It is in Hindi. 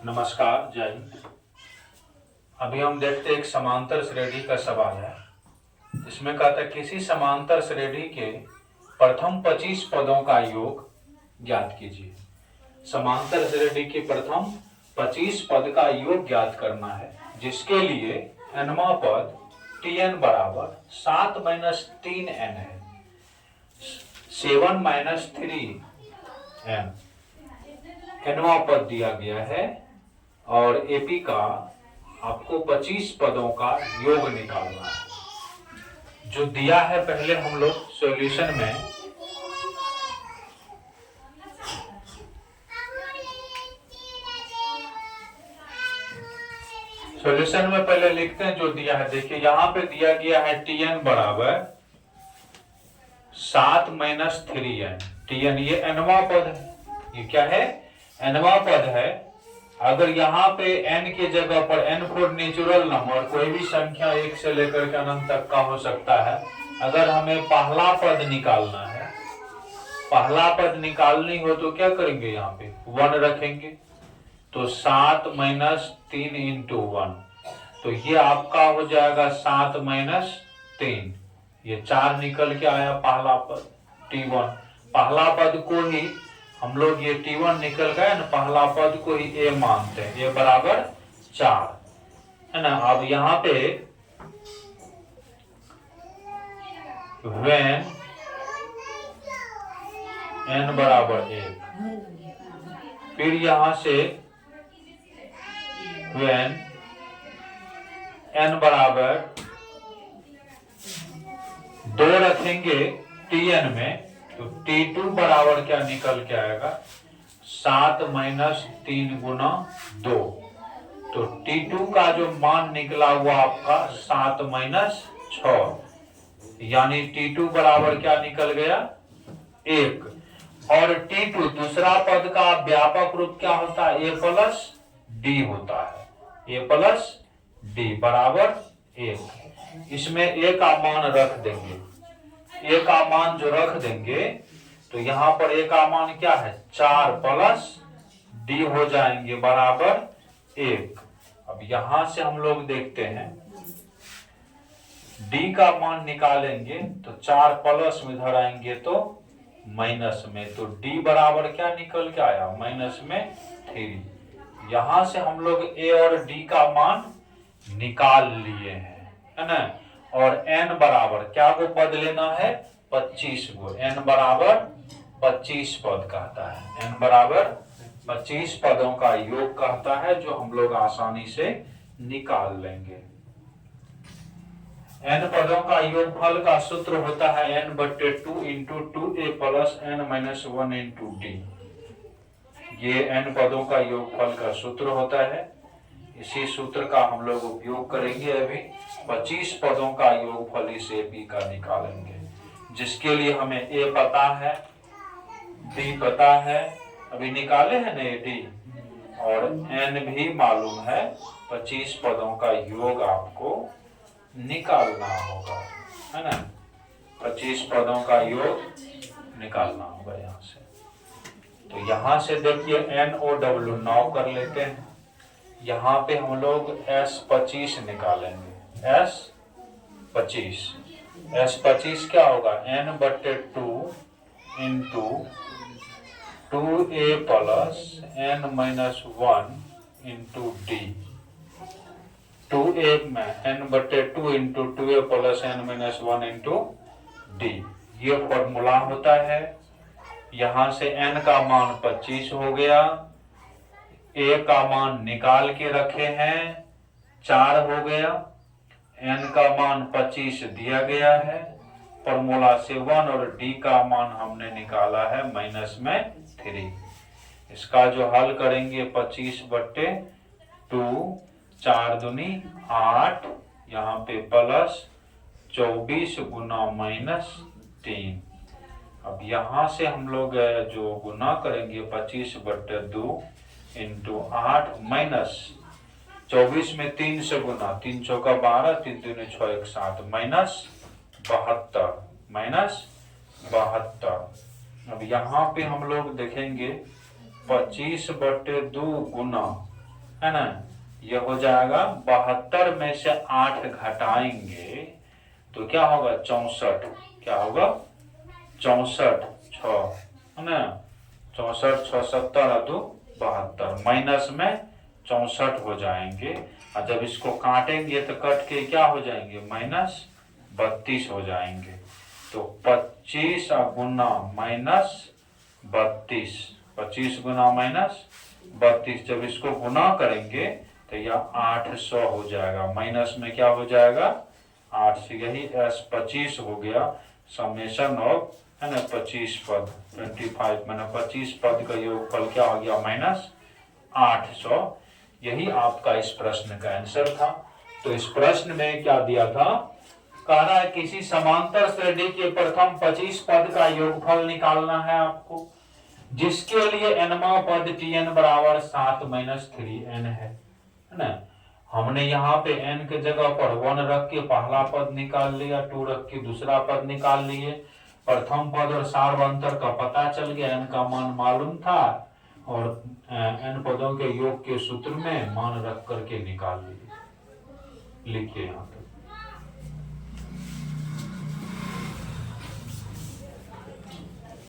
नमस्कार, जय हिंद। अभी हम देखते हैं एक समांतर श्रेणी का सवाल है। इसमें कहता है किसी समांतर श्रेणी के प्रथम 25 पदों का योग ज्ञात कीजिए। समांतर श्रेणी के प्रथम 25 पद का योग ज्ञात करना है, जिसके लिए nवां पद tn बराबर 7 - 3n है। 7 - 3n nवां पद दिया गया है और एपी का आपको 25 पदों का योग निकालना है। जो दिया है पहले हम लोग सॉल्यूशन में पहले लिखते हैं जो दिया है। देखिए यहां पे दिया गया है tn बराबर 7 - 3n। tn ये nवां पद है। ये क्या है? nवां पद है। अगर यहाँ पे n की जगह पर n फोर नेचुरल नंबर कोई भी संख्या 1 से लेकर के अनंत तक का हो सकता है। अगर हमें पहला पद निकालना है, पहला पद निकालनी हो तो क्या करेंगे? यहाँ पे 1 रखेंगे। तो 7 - 3 × 1, तो ये आपका हो जाएगा 7 - 3। ये 4 निकल के आया पहला पद t1। पहला पद को ही हम लोग ये t1 निकल गए ना, पहला पद को ही a मानते हैं। ये बराबर 4 है ना। अब यहाँ पे when n बराबर 1, फिर यहां से when n बराबर 2 रखेंगे tn में, तो t2 बराबर क्या निकल के आएगा? 7 - 3 × 2। तो t2 का जो मान निकला हुआ आपका 7 - 6, यानी t2 बराबर क्या निकल गया? 1। और t2 दूसरा पद का व्यापक रूप क्या होता है? a + d होता है। a + d बराबर 1। इसमें a का मान रख देंगे। a का मान जो रख देंगे तो यहां पर a का मान क्या है? 4 + d हो जाएंगे बराबर 1। अब यहां से हम लोग देखते हैं d का मान निकालेंगे तो 4 प्लस में इधर आएंगे तो माइनस में, तो d बराबर क्या निकल के आया? -3। यहां से हम लोग a और d का मान निकाल लिए हैं, है ना। और n बराबर क्या को पद लेना है? 25 को। n बराबर 25 पद कहता है। n बराबर 25 पदों का योग कहता है, जो हम लोग आसानी से निकाल लेंगे। n पदों का योगफल का सूत्र होता है n/2 × 2a + n - 1 × d। ये n पदों का योगफल का सूत्र होता है। इसी सूत्र का हम लोग उपयोग करेंगे। अभी 25 पदों का योगफल इस AP का निकालेंगे, जिसके लिए हमें a पता है, d पता है, अभी निकाले हैं ना d, और n भी मालूम है। 25 पदों का योग आपको निकालना होगा, है ना। 25 पदों का योग निकालना होगा यहाँ से। तो यहाँ से देखिए NOW 9 कर लेते हैं। यहाँ पे हम लोग S25 निकालेंगे। S25 क्या होगा? n/2 × 2a + n - 1 × d। 2a में n/2 × 2a + n - 1 × d, ये फॉर्मूला होता है। यहां से n का मान 25 हो गया, a का मान निकाल के रखे हैं 4 हो गया, n का मान 25 दिया गया है फॉर्मूला से 1, और d का मान हमने निकाला है -3। इसका जो हल करेंगे 25/2, 4 दूनी 8, यहाँ पे प्लस 24 × -3। अब यहाँ से हम लोग जो गुना करेंगे 25/2 × 8 माइनस 24 में 3 से गुना, 3 चौका 12, 3 दूनी 6 1 7, -72। अब यहाँ पे हम लोग देखेंगे 25/2 गुना है ना। यह हो जाएगा 72 में से 8 घटाएंगे तो क्या होगा 64, क्या होगा 64 6, है ना। 64 6 70 2 72, माइनस में 64 हो जाएंगे। और जब इसको काटेंगे तो कट के क्या हो जाएंगे -32 हो जाएंगे। तो 25 गुना -32, 25 गुना -32, जब इसको गुना करेंगे तो यह 800 हो जाएगा। माइनस में क्या हो जाएगा 8 से, यही S 25 हो गया। समेशन ऑफ, है ना, 25 पद 25 मैंने 25 पद का योगफल क्या हो गया -800। यही आपका इस प्रश्न का आंसर था। तो इस प्रश्न में क्या दिया था, कह रहा है किसी समांतर श्रेणी के प्रथम 25 पद का योगफल निकालना है आपको, जिसके लिए nवां पद Tn बराबर 7 - 3n है ना। हमने यहाँ पे n के जगह पर 1 रख के पहला पद निकाल लिया, 2 रख के दूसरा पद निकाल लिए। प्रथम पद और सार्वंतर का पता चल गया, n का मान मालूम था और n पदों के योग के सूत्र में मान रख करके निकाल लिए। लिखिए यहाँ तक।